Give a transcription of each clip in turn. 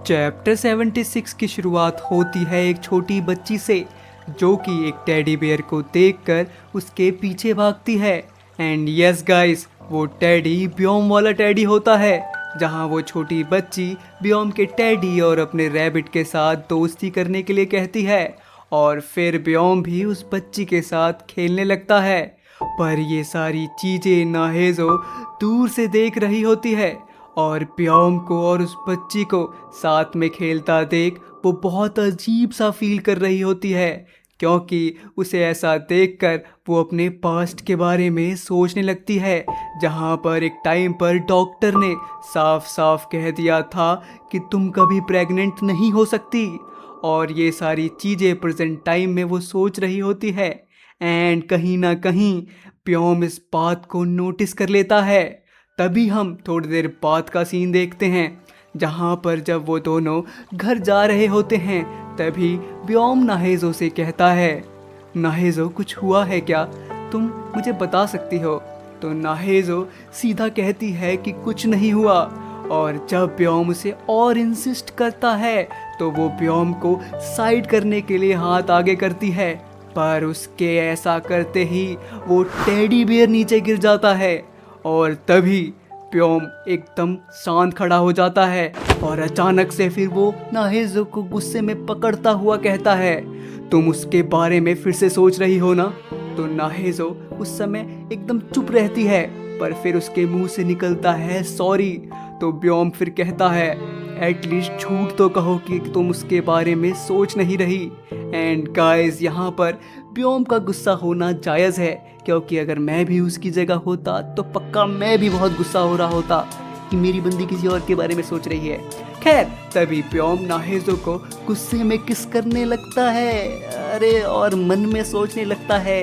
Chapter 76 की शुरुआत होती है एक छोटी बच्ची से जो कि एक टेडी बेयर को देखकर उसके पीछे भागती है। एंड यस गाइस, वो टेडी ब्योम वाला टेडी होता है जहां वो छोटी बच्ची ब्योम के टेडी और अपने रैबिट के साथ दोस्ती करने के लिए कहती है और फिर ब्योम भी उस बच्ची के साथ खेलने लगता है। पर ये सारी चीज़ें नाहेज़ो दूर से देख रही होती है और ब्योम को और उस बच्ची को साथ में खेलता देख वो बहुत अजीब सा फील कर रही होती है, क्योंकि उसे ऐसा देखकर वो अपने पास्ट के बारे में सोचने लगती है जहाँ पर एक टाइम पर डॉक्टर ने साफ साफ कह दिया था कि तुम कभी प्रेग्नेंट नहीं हो सकती। और ये सारी चीज़ें प्रेजेंट टाइम में वो सोच रही होती है। एंड कहीं ना कहीं ब्योम इस बात को नोटिस कर लेता है। तभी हम थोड़ी देर बाद का सीन देखते हैं जहाँ पर जब वो दोनों घर जा रहे होते हैं तभी ब्योम नाहेज़ो से कहता है, नाहेज़ो कुछ हुआ है क्या, तुम मुझे बता सकती हो। तो नाहेज़ो सीधा कहती है कि कुछ नहीं हुआ। और जब ब्योम उसे और इंसिस्ट करता है तो वो ब्योम को साइड करने के लिए हाथ आगे करती है, पर उसके ऐसा करते ही वो टेडी बियर नीचे गिर जाता है। और तभी ब्योम एकदम शांत खड़ा हो जाता है और अचानक से फिर वो नाहेज़ो को गुस्से में पकड़ता हुआ कहता है, तुम उसके बारे में फिर से सोच रही हो ना। तो नाहेज़ो उस समय एकदम चुप रहती है, पर फिर उसके मुंह से निकलता है सॉरी। तो ब्योम फिर कहता है, एटलीस्ट झूठ तो कहो कि तुम उसके बारे में सोच नहीं रही। एंड गाइस, यहाँ पर ब्योम का गुस्सा होना जायज़ है, क्योंकि अगर मैं भी उसकी जगह होता तो पक्का मैं भी बहुत गुस्सा हो रहा होता कि मेरी बंदी किसी और के बारे में सोच रही है। खैर, तभी ब्योम नाहेज़ो को गुस्से में किस करने लगता है, अरे और मन में सोचने लगता है,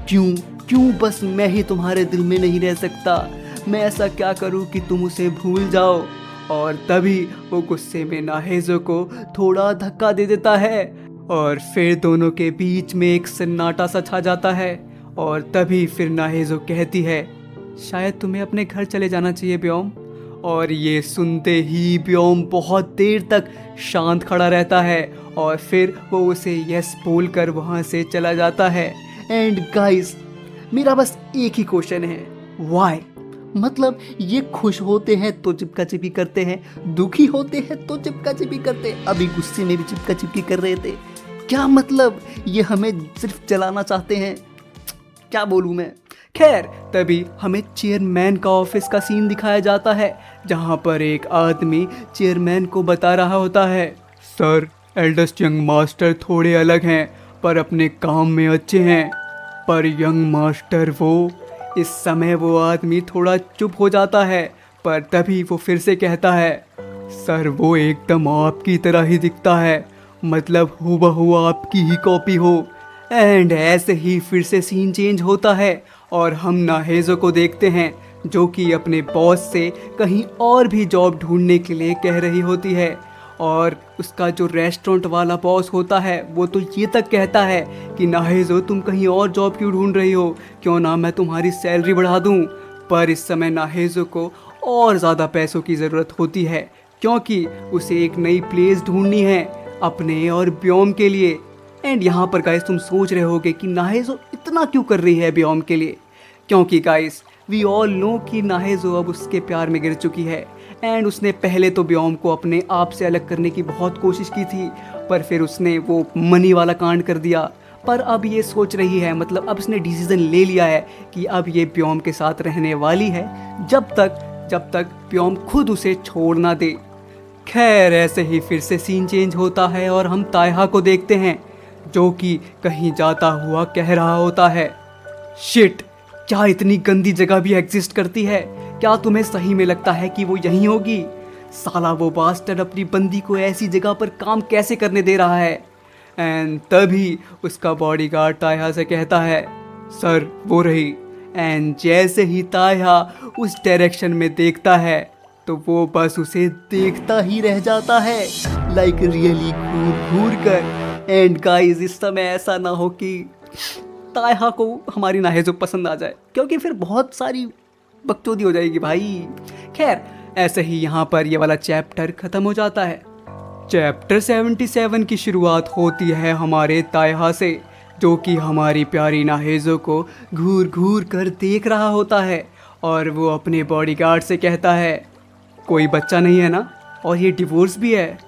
क्यों क्यों बस मैं ही तुम्हारे दिल में नहीं रह सकता, मैं ऐसा क्या करूं कि तुम उसे भूल जाओ। और तभी वो गुस्से में नाहेज़ो को थोड़ा धक्का दे देता है और फिर दोनों के बीच में एक सन्नाटा सा छा जाता है। और तभी फिर नाहेज़ो कहती है, शायद तुम्हें अपने घर चले जाना चाहिए ब्योम। और ये सुनते ही ब्योम बहुत देर तक शांत खड़ा रहता है और फिर वो उसे यस बोलकर वहाँ से चला जाता है। एंड गाइस, मेरा बस एक ही क्वेश्चन है, व्हाई? मतलब ये खुश होते हैं तो चिपका चिपकी करते हैं, दुखी होते हैं तो चिपका चिपकी करते हैं, अभी गुस्से में भी चिपका चिपकी कर रहे थे, क्या मतलब ये हमें सिर्फ जलाना चाहते हैं, क्या बोलूँ मैं। खैर, तभी हमें चेयरमैन का ऑफिस का सीन दिखाया जाता है जहाँ पर एक आदमी चेयरमैन को बता रहा होता है, सर एल्डेस्ट यंग मास्टर थोड़े अलग हैं पर अपने काम में अच्छे हैं। पर यंग मास्टर वो, इस समय वो आदमी थोड़ा चुप हो जाता है, पर तभी वो फिर से कहता है, सर वो एकदम आपकी तरह ही दिखता है, मतलब हूबहू आपकी ही कॉपी हो। एंड ऐसे ही फिर से सीन चेंज होता है और हम नाहेज़ो को देखते हैं जो कि अपने बॉस से कहीं और भी जॉब ढूंढने के लिए कह रही होती है। और उसका जो रेस्टोरेंट वाला बॉस होता है वो तो ये तक कहता है कि नाहेज़ो तुम कहीं और जॉब क्यों ढूंढ रही हो, क्यों ना मैं तुम्हारी सैलरी बढ़ा दूं। पर इस समय नाहेज़ो को और ज़्यादा पैसों की ज़रूरत होती है, क्योंकि उसे एक नई प्लेस ढूंढनी है अपने और ब्योम के लिए। एंड यहाँ पर गाइस तुम सोच रहे होगे कि नाहेज़ो इतना क्यों कर रही है ब्योम के लिए, क्योंकि गाइस वी ऑल नो कि नाहेज़ो अब उसके प्यार में गिर चुकी है। एंड उसने पहले तो ब्योम को अपने आप से अलग करने की बहुत कोशिश की थी, पर फिर उसने वो मनी वाला कांड कर दिया। पर अब ये सोच रही है, मतलब अब उसने डिसीज़न ले लिया है कि अब ये ब्योम के साथ रहने वाली है जब तक ब्योम खुद उसे छोड़ ना दे। खैर, ऐसे ही फिर से सीन चेंज होता है और हम तायहा को देखते हैं जो कि कहीं जाता हुआ कह रहा होता है, शिट, क्या इतनी गंदी जगह भी एग्जिस्ट करती है, क्या तुम्हें सही में लगता है कि वो यहीं होगी? साला वो बास्टर्ड अपनी बंदी को ऐसी जगह पर काम कैसे करने दे रहा है। एंड तभी उसका बॉडीगार्ड तायहा से कहता है, सर वो रही। एंड जैसे ही तायहा उस डायरेक्शन में देखता है तो वो बस उसे देखता ही रह जाता है, लाइक रियली घूर घूर कर। एंड गाइस, इस समय ऐसा ना हो कि तायहा को हमारी नाहेज़ो पसंद आ जाए, क्योंकि फिर बहुत सारी बकचोदी हो जाएगी भाई। खैर, ऐसे ही यहाँ पर ये वाला चैप्टर ख़त्म हो जाता है। चैप्टर 77 की शुरुआत होती है हमारे तायहा से, जो कि हमारी प्यारी नाहेजो को घूर घूर कर देख रहा होता है और वो अपने बॉडीगार्ड से कहता है कोई बच्चा नहीं है ना, और ये डिवोर्स भी है।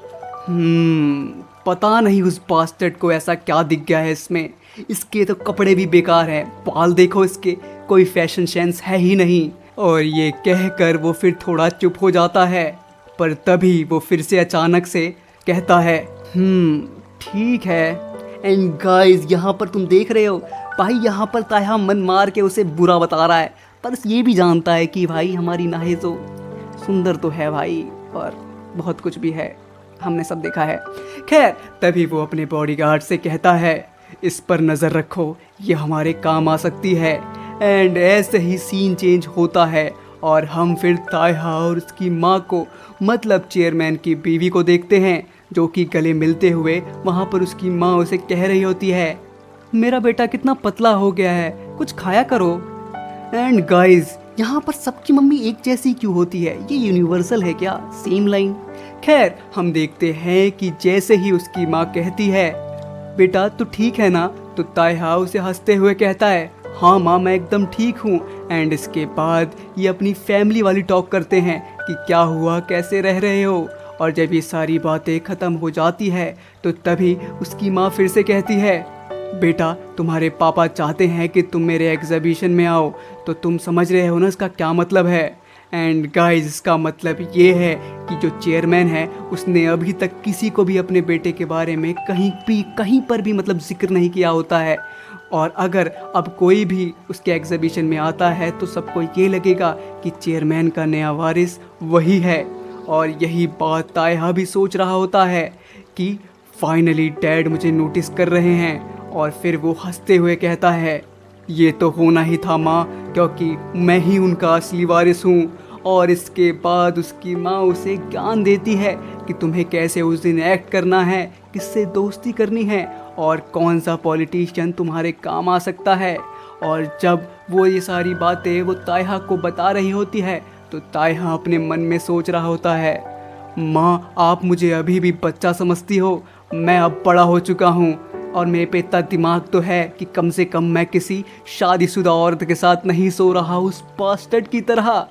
पता नहीं उस बास्टर्ड को ऐसा क्या दिख गया है इसमें। इसके तो कपड़े भी बेकार हैं, बाल देखो इसके, कोई फैशन सेंस है ही नहीं। और ये कहकर वो फिर थोड़ा चुप हो जाता है, पर तभी वो फिर से अचानक से कहता है ठीक है। एंड गाइस, यहाँ पर तुम देख रहे हो भाई, यहाँ पर तायहा मन मार के उसे बुरा बता रहा है, पर ये भी जानता है कि भाई हमारी नाहेजो सुंदर तो है भाई, और बहुत कुछ भी है, हमने सब देखा है। खैर, तभी वो अपने बॉडीगार्ड से कहता है इस पर नज़र रखो, ये हमारे काम आ सकती है। एंड ऐसे ही सीन चेंज होता है और हम फिर तायहा और उसकी माँ को, मतलब चेयरमैन की बीवी को देखते हैं, जो कि गले मिलते हुए वहाँ पर उसकी माँ उसे कह रही होती है मेरा बेटा कितना पतला हो गया है, कुछ खाया करो। एंड गाइस, यहाँ पर सबकी मम्मी एक जैसी क्यों होती है? ये यूनिवर्सल है क्या? Same line. खैर, हम देखते हैं कि जैसे ही उसकी माँ कहती है बेटा तू ठीक है ना, तो तायहा उसे हंसते हुए कहता है हाँ माँ, मैं एकदम ठीक हूँ। एंड इसके बाद ये अपनी फैमिली वाली टॉक करते हैं कि क्या हुआ, कैसे रह रहे हो। और जब ये सारी बातें ख़त्म हो जाती है तो तभी उसकी माँ फिर से कहती है बेटा तुम्हारे पापा चाहते हैं कि तुम मेरे एग्जीबिशन में आओ, तो तुम समझ रहे हो ना इसका क्या मतलब है। एंड गाइस, इसका मतलब ये है कि जो चेयरमैन है उसने अभी तक किसी को भी अपने बेटे के बारे में कहीं पर भी मतलब जिक्र नहीं किया होता है। और अगर अब कोई भी उसके एग्जीबिशन में आता है तो सबको ये लगेगा कि चेयरमैन का नया वारिस वही है। और यही बात तायहा भी सोच रहा होता है कि फाइनली डैड मुझे नोटिस कर रहे हैं। और फिर वो हंसते हुए कहता है ये तो होना ही था माँ, क्योंकि मैं ही उनका असली वारिस हूँ। और इसके बाद उसकी माँ उसे ज्ञान देती है कि तुम्हें कैसे उस दिन एक्ट करना है, किससे दोस्ती करनी है और कौन सा पॉलिटिशियन तुम्हारे काम आ सकता है। और जब वो ये सारी बातें वो तायहा को बता रही होती है तो तायहा अपने मन में सोच रहा होता है माँ, आप मुझे अभी भी बच्चा समझती हो, मैं अब बड़ा हो चुका हूँ और मेरे पे इतना दिमाग तो है कि कम से कम मैं किसी शादीशुदा औरत के साथ नहीं सो रहा उस बास्टर्ड की तरह।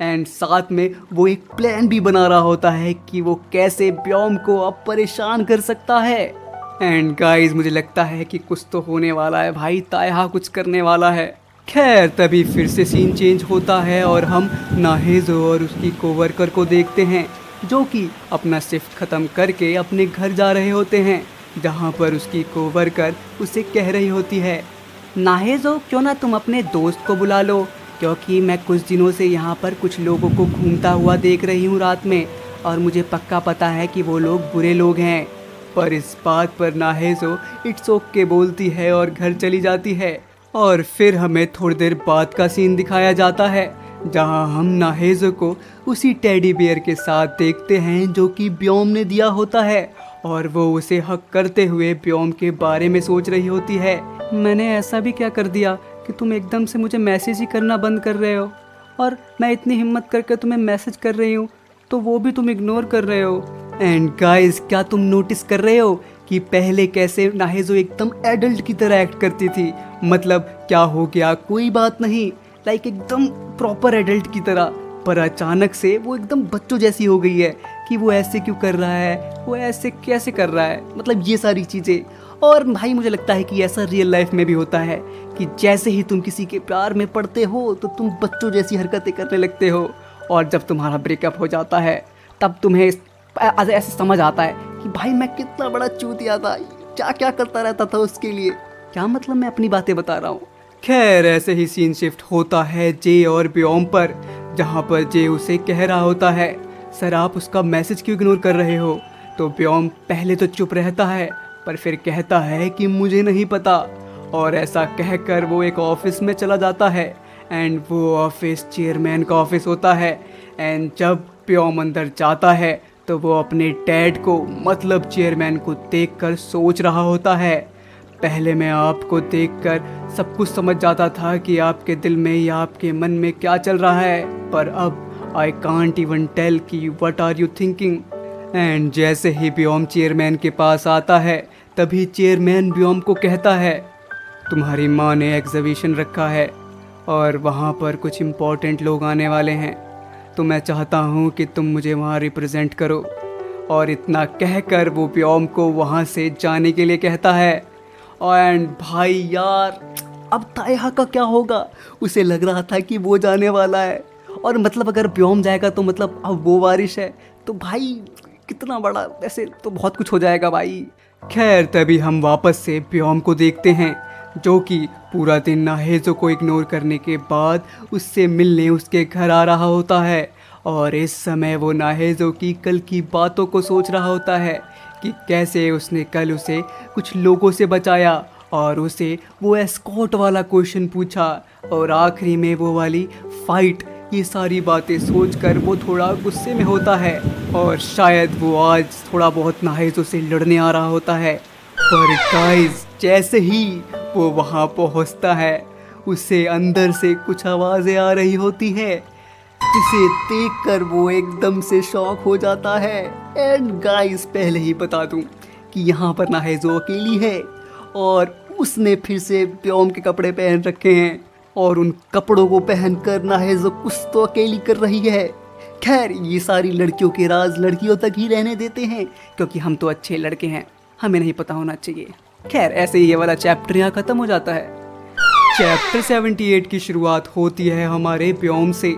एंड साथ में वो एक प्लान भी बना रहा होता है कि वो कैसे ब्योम को अब परेशान कर सकता है। एंड गाइस, मुझे लगता है कि कुछ तो होने वाला है भाई, तायहा कुछ करने वाला है। खैर, तभी फिर से सीन चेंज होता है और हम नाहेजो और उसकी कोवर्कर को देखते हैं, जो कि अपना शिफ्ट ख़त्म करके अपने घर जा रहे होते हैं, जहाँ पर उसकी कोवर्कर उसे कह रही होती है नाहेजो, क्यों ना तुम अपने दोस्त को बुला लो, क्योंकि मैं कुछ दिनों से यहाँ पर कुछ लोगों को घूमता हुआ देख रही हूँ रात में, और मुझे पक्का पता है कि वो लोग बुरे लोग हैं। पर इस बात पर नाहेजो इट्स ओके बोलती है और घर चली जाती है। और फिर हमें थोड़ी देर बाद का सीन दिखाया जाता है, जहाँ हम नाहेजो को उसी टेडी बियर के साथ देखते हैं जो कि ब्योम ने दिया होता है, और वो उसे हक करते हुए ब्योम के बारे में सोच रही होती है मैंने ऐसा भी क्या कर दिया कि तुम एकदम से मुझे मैसेज ही करना बंद कर रहे हो, और मैं इतनी हिम्मत करके तुम्हें मैसेज कर रही हूँ तो वो भी तुम इग्नोर कर रहे हो। एंड गाइस, क्या तुम नोटिस कर रहे हो कि पहले कैसे नाहेजो एकदम एडल्ट की तरह एक्ट करती थी, मतलब क्या हो गया कोई बात नहीं, लाइक एकदम प्रॉपर एडल्ट की तरह, पर अचानक से वो एकदम बच्चों जैसी हो गई है कि वो ऐसे क्यों कर रहा है, वो ऐसे कैसे कर रहा है, मतलब ये सारी चीज़ें। और भाई मुझे लगता है कि ऐसा रियल लाइफ में भी होता है कि जैसे ही तुम किसी के प्यार में पड़ते हो तो तुम बच्चों जैसी हरकतें करने लगते हो, और जब तुम्हारा ब्रेकअप हो जाता है तब तुम्हें ऐसे समझ आता है कि भाई मैं कितना बड़ा चूतिया था, क्या क्या करता रहता था उसके लिए। क्या मतलब, मैं अपनी बातें बता रहा हूँ। खैर, ऐसे ही सीन शिफ्ट होता है जे और ब्योम पर, जहाँ पर जे उसे कह रहा होता है सर आप उसका मैसेज क्यों इग्नोर कर रहे हो। तो ब्योम पहले तो चुप रहता है, पर फिर कहता है कि मुझे नहीं पता, और ऐसा कहकर वो एक ऑफिस में चला जाता है। एंड वो ऑफिस चेयरमैन का ऑफिस होता है। एंड जब ब्योम अंदर जाता है तो वो अपने डैड को, मतलब चेयरमैन को देखकर सोच रहा होता है पहले मैं आपको देखकर सब कुछ समझ जाता था कि आपके दिल में या आपके मन में क्या चल रहा है, पर अब आई कांट इवन टेल कि what are you thinking. And जैसे ही ब्योम चेयरमैन के पास आता है तभी चेयरमैन ब्योम को कहता है, तुम्हारी माँ ने एग्जीबिशन रखा है और वहाँ पर कुछ इम्पोर्टेंट लोग आने वाले हैं, तो मैं चाहता हूँ कि तुम मुझे वहाँ रिप्रेजेंट करो। और इतना कहकर वो ब्योम को वहाँ से जाने के लिए कहता है। एंड भाई यार, अब तायहा का क्या होगा? उसे लग रहा था कि वो जाने वाला है, और मतलब अगर ब्योम जाएगा तो मतलब अब वो वारिश है, तो भाई कितना बड़ा, वैसे तो बहुत कुछ हो जाएगा भाई। खैर तभी हम वापस से ब्योम को देखते हैं, जो कि पूरा दिन नाहेजो को इग्नोर करने के बाद उससे मिलने उसके घर आ रहा होता है। और इस समय वो नाहेजो की कल की बातों को सोच रहा होता है कि कैसे उसने कल उसे कुछ लोगों से बचाया और उसे वो एस्कॉर्ट वाला क्वेश्चन पूछा, और आखिरी में वो वाली फाइट। ये सारी बातें सोचकर वो थोड़ा गुस्से में होता है और शायद वो आज थोड़ा बहुत नाहेजो से लड़ने आ रहा होता है। पर गाइस, जैसे ही वो वहाँ पहुँचता है उसे अंदर से कुछ आवाज़ें आ रही होती है, जिसे देखकर वो एकदम से शॉक हो जाता है। एंड गाइस, पहले ही बता दूं कि यहाँ पर नाहेजो अकेली है और उसने फिर से ब्योम के कपड़े पहन रखे हैं, और उन कपड़ों को पहनकर नाहेजो कुछ तो अकेली कर रही है। खैर, ये सारी लड़कियों के राज लड़कियों तक ही रहने देते हैं, क्योंकि हम तो अच्छे लड़के हैं, हमें नहीं पता होना चाहिए। खैर, ऐसे ही ये वाला चैप्टर यहाँ ख़त्म हो जाता है। चैप्टर 78 की शुरुआत होती है हमारे ब्योम से,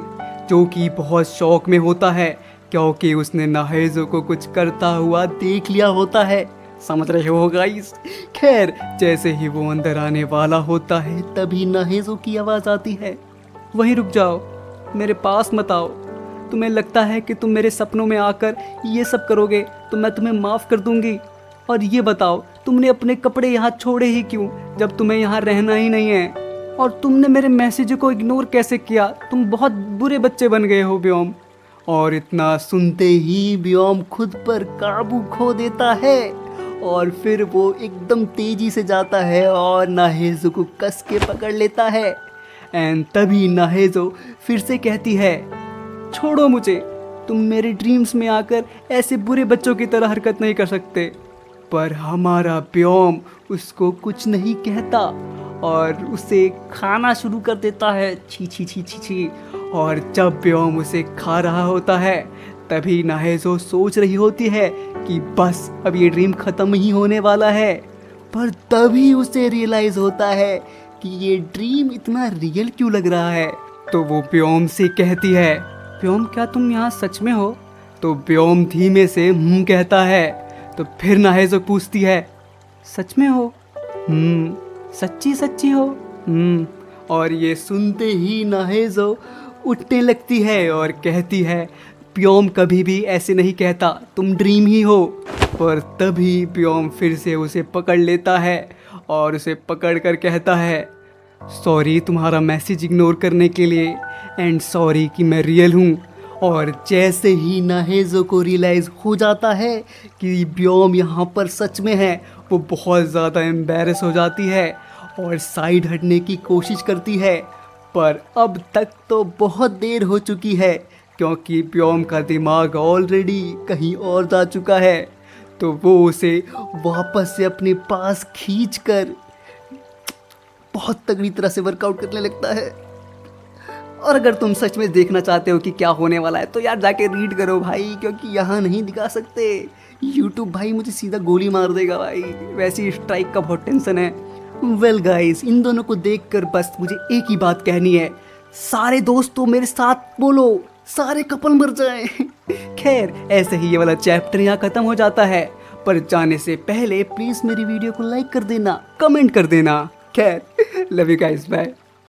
जो कि बहुत शौक में होता है क्योंकि उसने नाहेजो को कुछ करता हुआ देख लिया होता है। समझ रहे हो गाइस? खैर, जैसे ही वो अंदर आने वाला होता है तभी नाहेजो की आवाज़ आती है, वहीं रुक जाओ, मेरे पास मत आओ। तुम्हें लगता है कि तुम मेरे सपनों में आकर ये सब करोगे तो मैं तुम्हें माफ़ कर दूंगी? और ये बताओ, तुमने अपने कपड़े यहाँ छोड़े ही क्यों जब तुम्हें यहाँ रहना ही नहीं है? और तुमने मेरे मैसेज को इग्नोर कैसे किया? तुम बहुत बुरे बच्चे बन गए हो ब्योम। और इतना सुनते ही ब्योम खुद पर काबू खो देता है और फिर वो एकदम तेजी से जाता है और नाहेजो को कस के पकड़ लेता है। एंड तभी नाहेजो फिर से कहती है, छोड़ो मुझे, तुम मेरे ड्रीम्स में आकर ऐसे बुरे बच्चों की तरह हरकत नहीं कर सकते। पर हमारा ब्योम उसको कुछ नहीं कहता और उसे खाना शुरू कर देता है। छी छी छी छी छी। और जब ब्योम उसे खा रहा होता है तभी नाहेजो सोच रही होती है कि बस अब ये ड्रीम ख़त्म ही होने वाला है। पर तभी उसे रियलाइज़ होता है कि ये ड्रीम इतना रियल क्यों लग रहा है। तो वो ब्योम से कहती है, ब्योम क्या तुम यहाँ सच में हो? तो ब्योम धीमे से कहता है। तो फिर नाहेजो पूछती है, सच में हो? सच्ची सच्ची हो? और ये सुनते ही नाहेजो उठने लगती है और कहती है, ब्योम कभी भी ऐसे नहीं कहता, तुम ड्रीम ही हो। पर तभी ब्योम फिर से उसे पकड़ लेता है और उसे पकड़ कर कहता है, सॉरी तुम्हारा मैसेज इग्नोर करने के लिए, एंड सॉरी कि मैं रियल हूँ। और जैसे ही नाहेजो को रियलाइज़ हो जाता है कि ब्योम यहाँ पर सच में है, वो बहुत ज़्यादा एम्बैरस हो जाती है और साइड हटने की कोशिश करती है। पर अब तक तो बहुत देर हो चुकी है क्योंकि ब्योम का दिमाग ऑलरेडी कहीं और जा चुका है। तो वो उसे वापस से अपने पास खींचकर बहुत तगड़ी तरह से वर्कआउट करने लगता है। और अगर तुम सच में देखना चाहते हो कि क्या होने वाला है तो यार जाके रीड करो भाई, क्योंकि यहाँ नहीं दिखा सकते। यूट्यूब भाई मुझे सीधा गोली मार देगा भाई, वैसी स्ट्राइक का बहुत टेंशन है। वेल गाइस, इन दोनों को देखकर बस मुझे एक ही बात कहनी है, सारे दोस्तों मेरे साथ बोलो, सारे कपल मर जाएं। खैर, ऐसे ही ये वाला चैप्टर यहाँ ख़त्म हो जाता है। पर जाने से पहले प्लीज़ मेरी वीडियो को लाइक कर देना, कमेंट कर देना। खैर, लव यू गाइस, बाय।